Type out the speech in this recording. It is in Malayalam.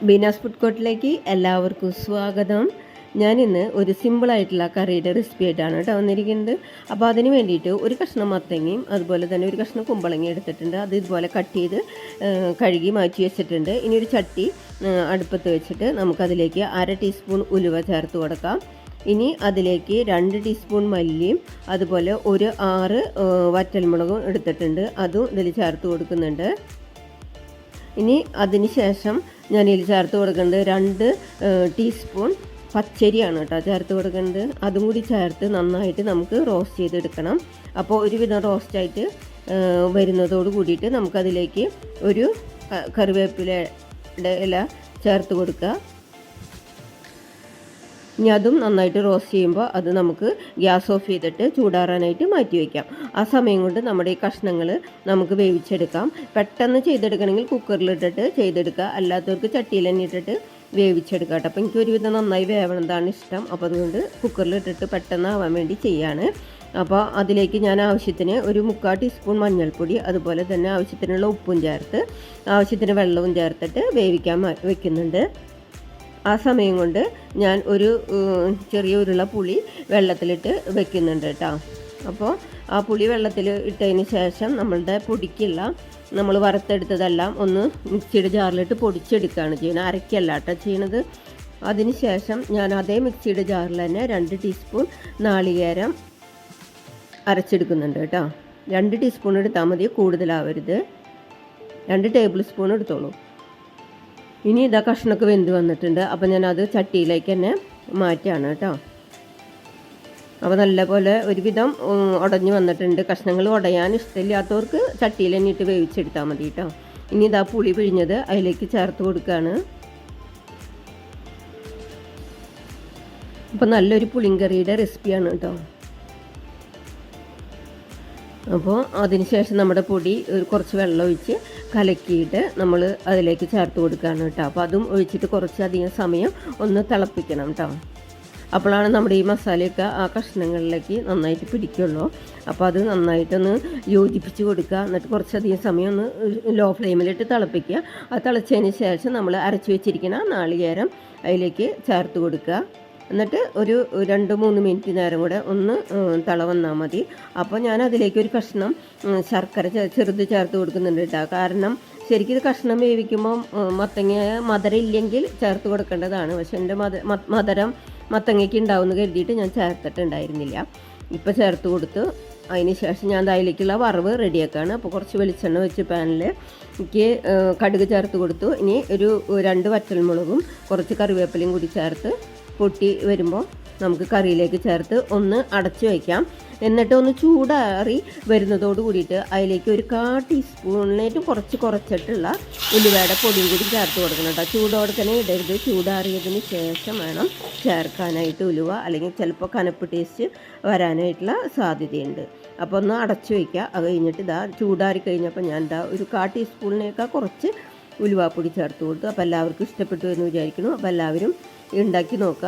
ബീനാസ് ഫുഡ് കോർട്ടിലേക്ക് എല്ലാവർക്കും സ്വാഗതം. ഞാനിന്ന് ഒരു സിമ്പിളായിട്ടുള്ള കറിയുടെ റെസിപ്പി ആയിട്ടാണ് കേട്ടോ വന്നിരിക്കുന്നത്. അപ്പോൾ അതിന് വേണ്ടിയിട്ട് ഒരു കഷ്ണം മത്തങ്ങയും അതുപോലെ തന്നെ ഒരു കഷ്ണം കുമ്പളങ്ങയും എടുത്തിട്ടുണ്ട്. അത് ഇതുപോലെ കട്ട് ചെയ്ത് കഴുകി മാറ്റി വെച്ചിട്ടുണ്ട്. ഇനി ഒരു ചട്ടി അടുപ്പത്ത് വെച്ചിട്ട് നമുക്കതിലേക്ക് 1/2 ടീസ്പൂൺ ഉലുവ ചേർത്ത് കൊടുക്കാം. ഇനി അതിലേക്ക് 2 ടീസ്പൂൺ മല്ലിയും അതുപോലെ ഒരു 6 വറ്റൽമുളകും എടുത്തിട്ടുണ്ട്. അതും ഇതിൽ ചേർത്ത് കൊടുക്കുന്നുണ്ട്. ഇനി അതിന് ശേഷം ഞാൻ ഇതിൽ ചേർത്ത് കൊടുക്കേണ്ടത് 2 ടീസ്പൂൺ പച്ചരിയാണ് കേട്ടോ ചേർത്ത് കൊടുക്കേണ്ടത്. അതും കൂടി ചേർത്ത് നന്നായിട്ട് നമുക്ക് റോസ്റ്റ് ചെയ്തെടുക്കണം. അപ്പോൾ ഒരുവിധം റോസ്റ്റായിട്ട് വരുന്നതോട് കൂടിയിട്ട് നമുക്കതിലേക്ക് ഒരു കറിവേപ്പിലയുടെ ഇല ചേർത്ത് കൊടുക്കുക. ഇനി അതും നന്നായിട്ട് റോസ്റ്റ് ചെയ്യുമ്പോൾ അത് നമുക്ക് ഗ്യാസ് ഓഫ് ചെയ്തിട്ട് ചൂടാറാനായിട്ട് മാറ്റി വയ്ക്കാം. ആ സമയം കൊണ്ട് നമ്മുടെ ഈ കഷ്ണങ്ങൾ നമുക്ക് വേവിച്ചെടുക്കാം. പെട്ടെന്ന് ചെയ്തെടുക്കണമെങ്കിൽ കുക്കറിലിട്ടിട്ട് ചെയ്തെടുക്കുക, അല്ലാത്തവർക്ക് ചട്ടിയിൽ തന്നെ ഇട്ടിട്ട് വേവിച്ചെടുക്കാം കേട്ടോ. അപ്പോൾ എനിക്ക് ഒരുവിധം നന്നായി വേവണതാണ് ഇഷ്ടം. അപ്പോൾ അതുകൊണ്ട് കുക്കറിലിട്ടിട്ട് പെട്ടെന്ന് ആവാൻ വേണ്ടി ചെയ്യാണ്. അപ്പോൾ അതിലേക്ക് ഞാൻ ആവശ്യത്തിന് ഒരു 3/4 ടീസ്പൂൺ മഞ്ഞൾപ്പൊടി, അതുപോലെ തന്നെ ആവശ്യത്തിനുള്ള ഉപ്പും ചേർത്ത് ആവശ്യത്തിന് വെള്ളവും ചേർത്തിട്ട് വേവിക്കാൻ വെക്കുന്നുണ്ട്. ആ സമയം കൊണ്ട് ഞാൻ ഒരു ചെറിയ ഉരുള പുളി വെള്ളത്തിലിട്ട് വെക്കുന്നുണ്ട് കേട്ടോ. അപ്പോൾ ആ പുളി വെള്ളത്തിൽ ഇട്ടതിന് ശേഷം നമ്മളുടെ പൊടിക്കുള്ള നമ്മൾ വറുത്തെടുത്തതെല്ലാം ഒന്ന് മിക്സിയുടെ ജാറിലിട്ട് പൊടിച്ചെടുക്കുകയാണ് ചെയ്യുന്നത്, അരയ്ക്കല്ല കേട്ടോ ചെയ്യണത്. അതിന് ശേഷം ഞാൻ അതേ മിക്സിയുടെ ജാറിൽ തന്നെ 2 ടീസ്പൂൺ നാളികേരം അരച്ചെടുക്കുന്നുണ്ട് കേട്ടോ. 2 ടീസ്പൂൺ എടുത്താൽ മതി, കൂടുതലാവരുത്. 2 ടേബിൾ സ്പൂൺ എടുത്തോളൂ. ഇനി ഇതാ കഷ്ണമൊക്കെ വെന്ത് വന്നിട്ടുണ്ട്. അപ്പോൾ ഞാനത് ചട്ടിയിലേക്ക് തന്നെ മാറ്റുകയാണ് കേട്ടോ. അപ്പോൾ നല്ലപോലെ ഒരുവിധം ഉടഞ്ഞ് വന്നിട്ടുണ്ട്. കഷ്ണങ്ങൾ ഉടയാൻ ഇഷ്ടമില്ലാത്തവർക്ക് ചട്ടിയിൽ തന്നെ ഇട്ട് വേവിച്ചെടുത്താൽ മതി കേട്ടോ. ഇനി ഇതാ പുളി പിഴിഞ്ഞത് അതിലേക്ക് ചേർത്ത് കൊടുക്കുകയാണ്. അപ്പോൾ നല്ലൊരു പുളിങ്കറിയുടെ റെസിപ്പിയാണ് കേട്ടോ. അപ്പോൾ അതിന് ശേഷം നമ്മുടെ പൊടി കുറച്ച് വെള്ളം ഒഴിച്ച് കലക്കിയിട്ട് നമ്മൾ അതിലേക്ക് ചേർത്ത് കൊടുക്കുകയാണ് കേട്ടോ. അപ്പോൾ അതും ഒഴിച്ചിട്ട് കുറച്ചധികം സമയം ഒന്ന് തിളപ്പിക്കണം കേട്ടോ. അപ്പോഴാണ് നമ്മുടെ ഈ മസാലയൊക്കെ ആ കഷ്ണങ്ങളിലേക്ക് നന്നായിട്ട് പിടിക്കുള്ളൂ. അപ്പോൾ അത് നന്നായിട്ടൊന്ന് യോജിപ്പിച്ച് കൊടുക്കുക. എന്നിട്ട് കുറച്ചധികം സമയം ഒന്ന് ലോ ഫ്ലെയിമിലിട്ട് തിളപ്പിക്കുക. അത് തിളച്ചതിന് ശേഷം നമ്മൾ അരച്ച് വെച്ചിരിക്കുന്ന നാളികേരം അതിലേക്ക് ചേർത്ത് കൊടുക്കുക. എന്നിട്ട് ഒരു 2-3 മിനിറ്റ് നേരം കൂടെ ഒന്ന് തിള വന്നാൽ മതി. അപ്പോൾ ഞാൻ അതിലേക്ക് ഒരു കഷ്ണം ശർക്കര ചെറുത് ചേർത്ത് കൊടുക്കുന്നുണ്ട് കേട്ടോ. കാരണം ശരിക്കും ഇത് കഷ്ണം വേവിക്കുമ്പോൾ മധുരം ഇല്ലെങ്കിൽ ചേർത്ത് കൊടുക്കേണ്ടതാണ്. പക്ഷെ എൻ്റെ മധുരം മത്തങ്ങയ്ക്ക് ഉണ്ടാവുമെന്ന് കരുതിയിട്ട് ഞാൻ ചേർത്തിട്ടുണ്ടായിരുന്നില്ല. ഇപ്പോൾ ചേർത്ത് കൊടുത്തു. അതിന് ശേഷം ഞാൻ അതിലേക്കുള്ള വറവ് റെഡിയാക്കുകയാണ്. അപ്പോൾ കുറച്ച് വെളിച്ചെണ്ണ വെച്ച് പാനിൽ എനിക്ക് കടുക് ചേർത്ത് കൊടുത്തു. ഇനി ഒരു 2 വറ്റൽമുളകും കുറച്ച് കറിവേപ്പിലയും കൂടി ചേർത്ത് പൊട്ടി വരുമ്പോൾ നമുക്ക് കറിയിലേക്ക് ചേർത്ത് ഒന്ന് അടച്ചു വയ്ക്കാം. എന്നിട്ട് ഒന്ന് ചൂടാറി വരുന്നതോട് കൂടിയിട്ട് അതിലേക്ക് ഒരു 1/4 ടീസ്പൂണിനേറ്റും കുറച്ചിട്ടുള്ള ഉലുവയുടെ പൊടിയും കൂടി ചേർത്ത് കൊടുക്കണം കേട്ടോ. ചൂടോടെ തന്നെ ഇടരുത്. ചൂടാറിയതിന് ശേഷം വേണം ചേർക്കാനായിട്ട് ഉലുവ, അല്ലെങ്കിൽ ചിലപ്പോൾ കനപ്പ് ടേസ്റ്റ് വരാനായിട്ടുള്ള സാധ്യതയുണ്ട്. അപ്പോൾ ഒന്ന് അടച്ചു വയ്ക്കുക. അത് കഴിഞ്ഞിട്ട് ഇതാ ചൂടാറി കഴിഞ്ഞപ്പോൾ ഞാൻ ഒരു 1/4 ടീസ്പൂണിനേക്കാൾ കുറച്ച് ഉലുവാപ്പൊടി ചേർത്ത് കൊടുത്തു. അപ്പോൾ എല്ലാവർക്കും ഇഷ്ടപ്പെട്ടു എന്ന് വിചാരിക്കുന്നു. അപ്പോൾ എല്ലാവരും ഉണ്ടാക്കി നോക്കുക.